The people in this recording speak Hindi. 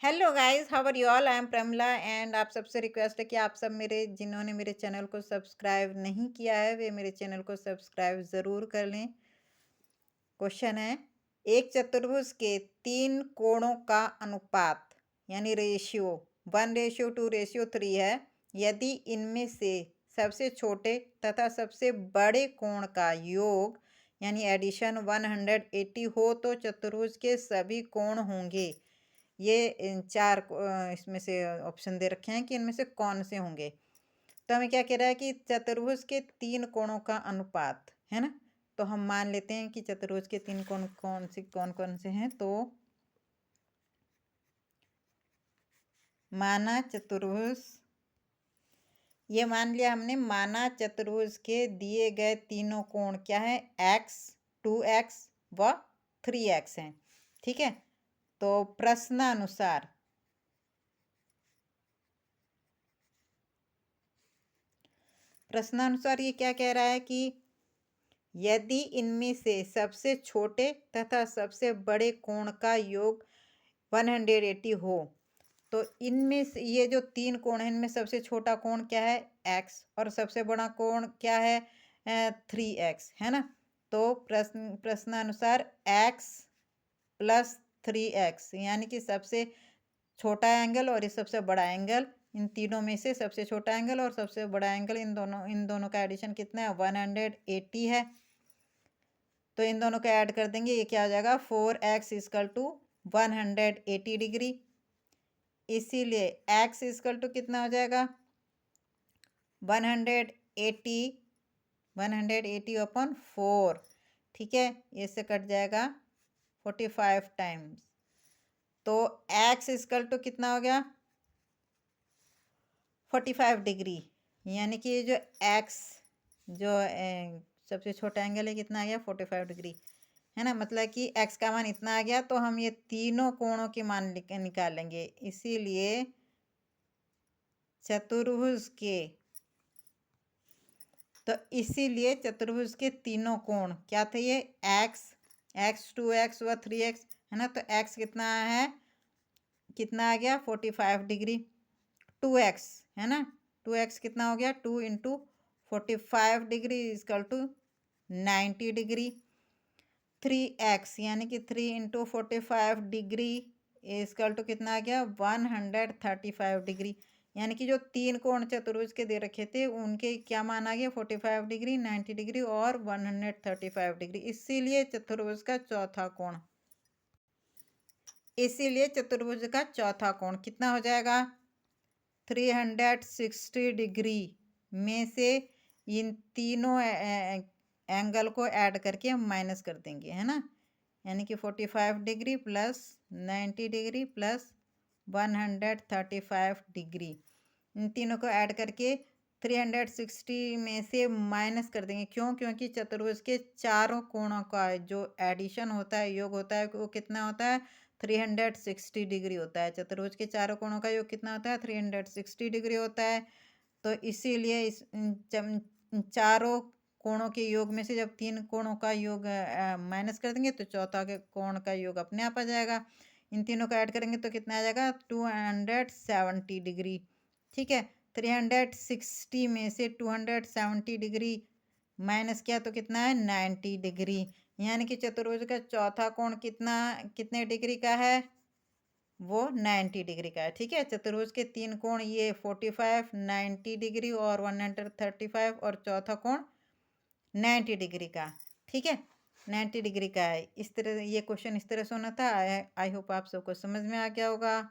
Hello guys, how are you all? I am Pramila and आप सबसे रिक्वेस्ट है कि आप सब मेरे जिन्होंने मेरे चैनल को सब्सक्राइब नहीं किया है वे मेरे चैनल को सब्सक्राइब ज़रूर कर लें। क्वेश्चन है, एक चतुर्भुज के तीन कोणों का अनुपात यानी रेशियो 1:2:3 है। यदि इनमें से सबसे छोटे तथा सबसे बड़े कोण का योग यानी एडिशन 180 हो तो चतुर्भुज के सभी कोण होंगे। ये इन चार इसमें से ऑप्शन दे रखे हैं कि इनमें से कौन से होंगे। तो हमें क्या कह रहा है कि चतुर्भुज के तीन कोणों का अनुपात है ना। तो हम मान लेते हैं कि चतुर्भुज के तीन कोण कौन कौन से हैं। तो माना चतुर्भुज, ये मान लिया हमने, माना चतुर्भुज के दिए गए तीनों कोण क्या है, x 2x व 3x हैं। ठीक है, तो प्रश्नानुसार ये क्या कह रहा है कि यदि इनमें से सबसे छोटे तथा सबसे बड़े कोण का योग 180 हो तो इनमें से ये जो तीन कोण हैं इनमें सबसे छोटा कोण क्या है, x, और सबसे बड़ा कोण क्या है, 3x है ना। तो प्रश्नानुसार x प्लस 3x यानी कि सबसे छोटा एंगल और ये सबसे बड़ा एंगल, इन तीनों में से सबसे छोटा एंगल और सबसे बड़ा एंगल, इन दोनों का एडिशन कितना है, 180 है। तो इन दोनों को ऐड कर देंगे, ये क्या हो जाएगा, 4x इजकल टू 180 डिग्री। इसीलिए x इजकल टू कितना हो जाएगा, 180 180 अपॉन 4। ठीक है, इससे कट जाएगा 45 टाइम्स। तो x इजकल टू कितना हो गया, 45 डिग्री। यानी कि जो x जो सबसे छोटा एंगल है कितना आ गया, 45 डिग्री है ना। मतलब कि x का मान इतना आ गया तो हम ये तीनों कोणों के मान निकाल लेंगे। इसीलिए चतुर्भुज के चतुर्भुज के तीनों कोण क्या थे, ये x 2x व 3x है ना। तो x कितना है, कितना आ गया, 45 डिग्री। 2x है ना, 2x कितना हो गया, 2 into 45 degree is equal to 90 degree. 3x यानी कि 3 इंटू 45 डिग्री इजकल टू कितना आ गया, 135 डिग्री। यानी कि जो तीन कोण चतुर्भुज के दे रखे थे उनके क्या मान आ गया, 45 डिग्री, 90 डिग्री और 135 डिग्री। इसीलिए चतुर्भुज का चौथा कोण कितना हो जाएगा, 360 डिग्री में से इन तीनों एंगल को ऐड करके हम माइनस कर देंगे है ना। यानी कि 45 degree plus 90 degree plus 135 degree, इन तीनों को ऐड करके 360 में से माइनस कर देंगे। क्यों? क्योंकि चतुर्भुज के चारों कोणों का जो एडिशन होता है, योग होता है, वो कितना होता है, 360 डिग्री होता है। चतुर्भुज के चारों कोणों का योग कितना होता है, 360 डिग्री होता है। तो इसीलिए चारों कोणों के योग में से जब तीन कोणों का योग माइनस कर देंगे तो चौथा के कोण का योग अपने आप आ जाएगा। इन तीनों को ऐड करेंगे तो कितना आ जाएगा, 270 डिग्री। ठीक है, 360 में से 270 डिग्री माइनस किया तो कितना है, 90 डिग्री। यानी कि चतुर्भुज का चौथा कोण कितने डिग्री का है, वो 90 डिग्री का है। ठीक है, चतुर्भुज के तीन कोण ये 45, 90 डिग्री और 135 और चौथा कोण 90 डिग्री का। ठीक है, 90 डिग्री का है। इस तरह ये क्वेश्चन इस तरह से होना था। आई होप आप सबको समझ में आ गया होगा।